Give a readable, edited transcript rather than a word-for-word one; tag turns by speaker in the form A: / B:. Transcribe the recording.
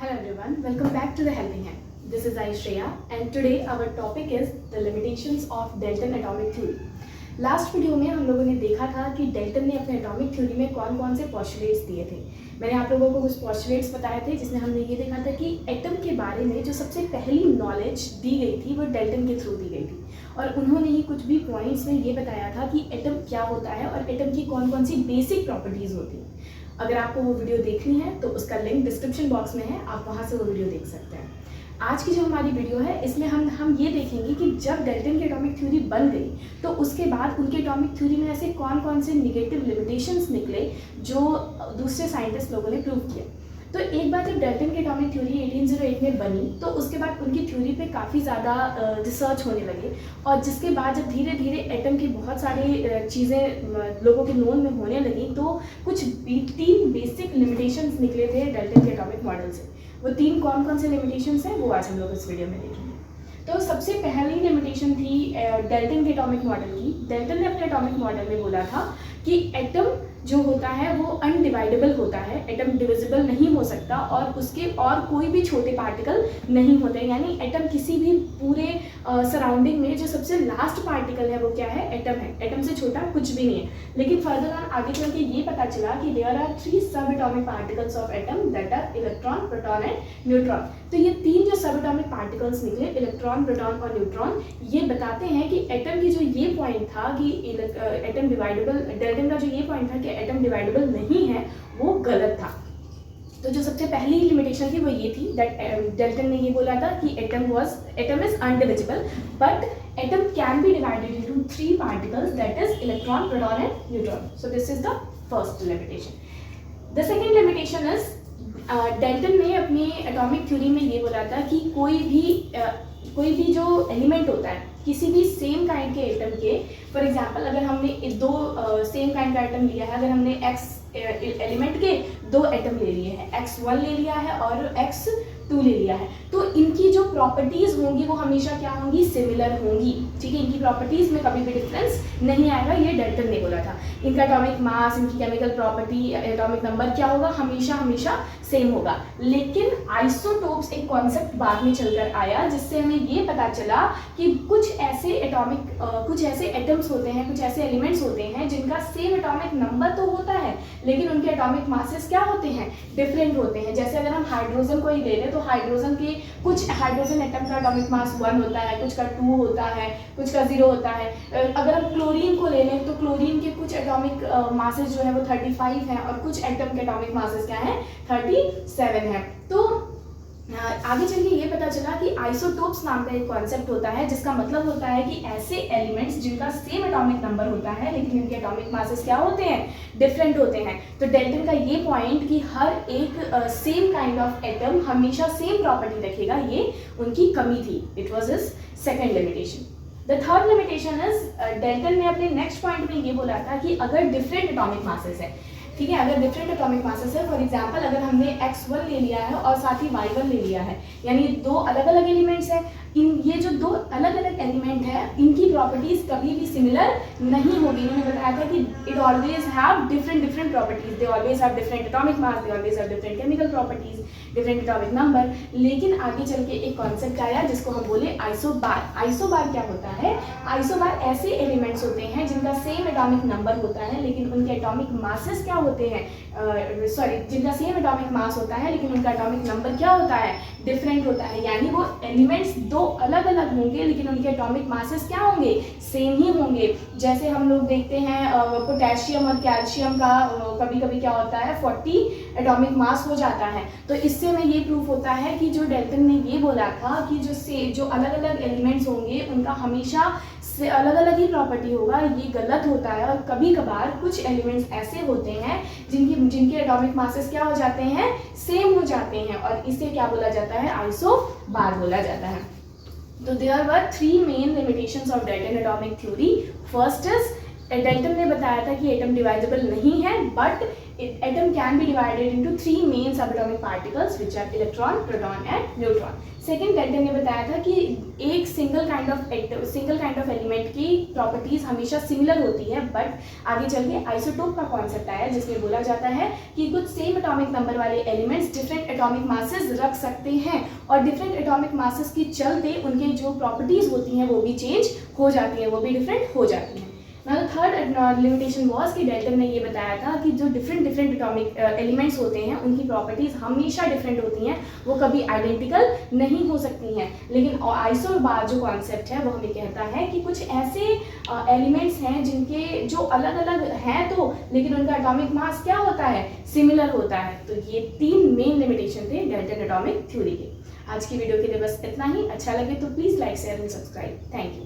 A: Hello everyone, welcome back to The Helping Hand. This is Aishreya and today our topic is the limitations of Dalton atomic theory. Last video में हम लोगों ने देखा था कि Dalton ने अपने एटॉमिक थ्योरी में कौन कौन से पॉस्टुलेट्स दिए थे। मैंने आप लोगों को कुछ पॉस्टुलेट्स बताए थे जिसमें हमने ये देखा था कि एटम के बारे में जो सबसे पहली नॉलेज दी गई थी वो डेल्टन के थ्रू दी गई थी और उन्होंने ही कुछ भी पॉइंट्स में ये बताया था कि एटम क्या होता है और एटम की कौन कौन सी बेसिक प्रॉपर्टीज़ होती हैं। अगर आपको वो वीडियो देखनी है तो उसका लिंक डिस्क्रिप्शन बॉक्स में है, आप वहाँ से वो वीडियो देख सकते हैं। आज की जो हमारी वीडियो है इसमें हम ये देखेंगे कि जब डेल्टन की एटॉमिक थ्योरी बन गई तो उसके बाद उनके एटॉमिक थ्योरी में ऐसे कौन कौन से निगेटिव लिमिटेशंस निकले जो दूसरे साइंटिस्ट लोगों ने प्रूव किया। तो एक बार जब डेल्टन की एटॉमिक थ्योरी 1808 में बनी तो उसके बाद उनकी थ्योरी पे काफ़ी ज़्यादा रिसर्च होने लगे और जिसके बाद जब धीरे धीरे एटम की बहुत सारी चीज़ें लोगों के नोन में होने लगी तो कुछ 3 बेसिक लिमिटेशंस निकले थे डेल्टन के एटॉमिक मॉडल से। वो 3 कौन कौन से लिमिटेशंस हैं वो आज हम लोग इस वीडियो में देखेंगे। तो सबसे पहली लिमिटेशन थी डेल्टन के एटॉमिक मॉडल की। डेल्टन ने अपने एटॉमिक मॉडल में बोला था कि एटम जो होता है वो अनडिवाइडेबल होता है, एटम डिविजिबल नहीं हो सकता और उसके और कोई भी छोटे पार्टिकल नहीं होते, यानी एटम किसी भी पूरे सराउंडिंग में जो सबसे लास्ट पार्टिकल है वो क्या है, एटम है, एटम से छोटा कुछ भी नहीं है। लेकिन फर्दर ऑन आगे चल के ये पता चला कि there are 3 sub atomic particles of atom that are electron, proton and neutron. तो ये 3 जो सब एटॉमिक पार्टिकल्स निकले, इलेक्ट्रॉन, प्रोटॉन और न्यूट्रॉन, ये बताते हैं कि एटम की जो ये पॉइंट था कि एटम डिवाइडेबल, डेल्टन का जो ये पॉइंट था कि एटम डिवाइडेबल नहीं है वो गलत था। तो जो सबसे पहली लिमिटेशन थी वो ये थी दैट डेल्टन ने ये बोला था कि atom is indivisible but atom can be divided into 3 particles that is electron, proton and neutron. So this is the first limitation. The second limitation is Dalton ने अपनी एटॉमिक थ्योरी में ये बोला था कि कोई भी जो एलिमेंट होता है किसी भी सेम काइंड के एटम के, फॉर एग्जांपल अगर हमने 2 सेम काइंड का एटम लिया है, अगर हमने x एलिमेंट के 2 एटम ले लिए हैं, x1 ले लिया है और x2 ले लिया है, तो इनकी जो प्रॉपर्टीज़ होंगी वो हमेशा क्या होंगी, सिमिलर होंगी। ठीक है, इनकी प्रॉपर्टीज़ में कभी भी डिफरेंस नहीं आएगा, ये डेल्टन ने बोला था। इनका एटॉमिक मास, इनकी केमिकल प्रॉपर्टी, एटॉमिक नंबर क्या होगा, हमेशा सेम होगा। लेकिन आइसोटोप्स एक कॉन्सेप्ट बाद में चलकर आया जिससे हमें ये पता चला कि कुछ ऐसे एटम्स होते हैं, कुछ ऐसे एलिमेंट्स होते हैं जिनका सेम एटॉमिक नंबर तो होता है लेकिन उनके एटॉमिक मासेस क्या होते हैं, डिफरेंट होते हैं। जैसे अगर हम हाइड्रोजन को ही ले लें तो हाइड्रोजन के कुछ हाइड्रोजन एटम का एटॉमिक मास 1 होता है, कुछ का 2 होता है, कुछ का 0 होता है। अगर हम क्लोरीन को ले लें तो क्लोरीन के कुछ एटॉमिक मासेस जो है वो 35 हैं और कुछ एटम के एटॉमिक मासेस क्या हैं, 37 हैं। तो आगे चल के ये पता चला कि आइसोटोप्स नाम का एक कॉन्सेप्ट होता है जिसका मतलब होता है कि ऐसे एलिमेंट्स जिनका सेम एटॉमिक नंबर होता है लेकिन इनके एटॉमिक मासेस क्या होते हैं, डिफरेंट होते हैं। तो डेल्टन का ये पॉइंट कि हर एक सेम काइंड ऑफ एटम हमेशा सेम प्रॉपर्टी रखेगा, ये उनकी कमी थी। It was his second limitation. The third limitation is Dalton ने अपने नेक्स्ट पॉइंट में ये बोला था कि अगर डिफरेंट एटॉमिक मासेस है, ठीक है, अगर डिफरेंट एटॉमिक मासेस है, फॉर एग्जांपल अगर हमने x1 ले लिया है और साथ ही y1 ले लिया है, यानी 2 अलग अलग एलिमेंट्स हैं, ये जो 2 अलग अलग एलिमेंट है इनकी प्रॉपर्टीज कभी भी सिमिलर नहीं होगी। इन्होंने बताया था कि it always have different properties, they always have different atomic mass, they always have different chemical properties, different atomic number. लेकिन आगे चल के एक कॉन्सेप्ट आया जिसको हम बोले आइसोबार। आइसोबार क्या होता है, आइसोबार ऐसे एलिमेंट्स होते हैं जिनका सेम एटॉमिक नंबर होता है लेकिन उनके एटॉमिक मासेस क्या होते हैं, जिनका सेम एटॉमिक मास होता है लेकिन उनका एटॉमिक नंबर क्या होता है, डिफरेंट होता है। यानी वो एलिमेंट्स 2 अलग अलग होंगे लेकिन उनके एटॉमिक मासेस क्या होंगे, सेम ही होंगे। जैसे हम लोग देखते हैं पोटेशियम और कैल्शियम का कभी कभी क्या होता है 40 एटॉमिक मास हो जाता है। तो इससे हमें ये प्रूफ होता है कि जो डेल्टन ने ये बोला था कि जो अलग अलग एलिमेंट्स होंगे उनका हमेशा से अलग अलग ही प्रॉपर्टी होगा, ये गलत होता है। और कभी कभार कुछ एलिमेंट्स ऐसे होते हैं जिनके एटॉमिक मासेस क्या हो जाते हैं, सेम हो जाते हैं और इसे क्या बोला जाता है, आइसोबार बोला जाता है। तो there were 3 main limitations of Dalton atomic theory. First is Dalton ने बताया था कि एटम डिवाइडेबल नहीं है, but atom can be divided into 3 main subatomic particles which are electron, proton and neutron. Second, Dalton ने बताया था कि एक सिंगल काइंड ऑफ एलिमेंट की प्रॉपर्टीज हमेशा सिमिलर होती है, बट आगे चल के आइसोटोप का कॉन्सेप्ट आया जिसमें बोला जाता है कि कुछ सेम एटॉमिक नंबर वाले एलिमेंट्स डिफरेंट एटॉमिक मासेस रख सकते हैं और डिफरेंट एटॉमिक मासेस के चलते उनके जो प्रॉपर्टीज होती हैं वो भी चेंज हो जाती हैं, वो भी डिफरेंट हो जाती हैं। ना थर्ड लिमिटेशन वॉज कि डेल्टन ने ये बताया था कि जो डिफरेंट एटॉमिक एलिमेंट्स होते हैं उनकी प्रॉपर्टीज़ हमेशा डिफरेंट होती हैं, वो कभी आइडेंटिकल नहीं हो सकती हैं। लेकिन आइसोबार जो कॉन्सेप्ट है वो हमें कहता है कि कुछ ऐसे एलिमेंट्स हैं जिनके जो अलग अलग हैं तो, लेकिन उनका एटॉमिक मास क्या होता है, सिमिलर होता है। तो ये 3 मेन लिमिटेशन थे डेल्टन एटॉमिक थ्योरी के। आज की वीडियो के लिए बस इतना ही। अच्छा लगे तो please like, share and subscribe. Thank you.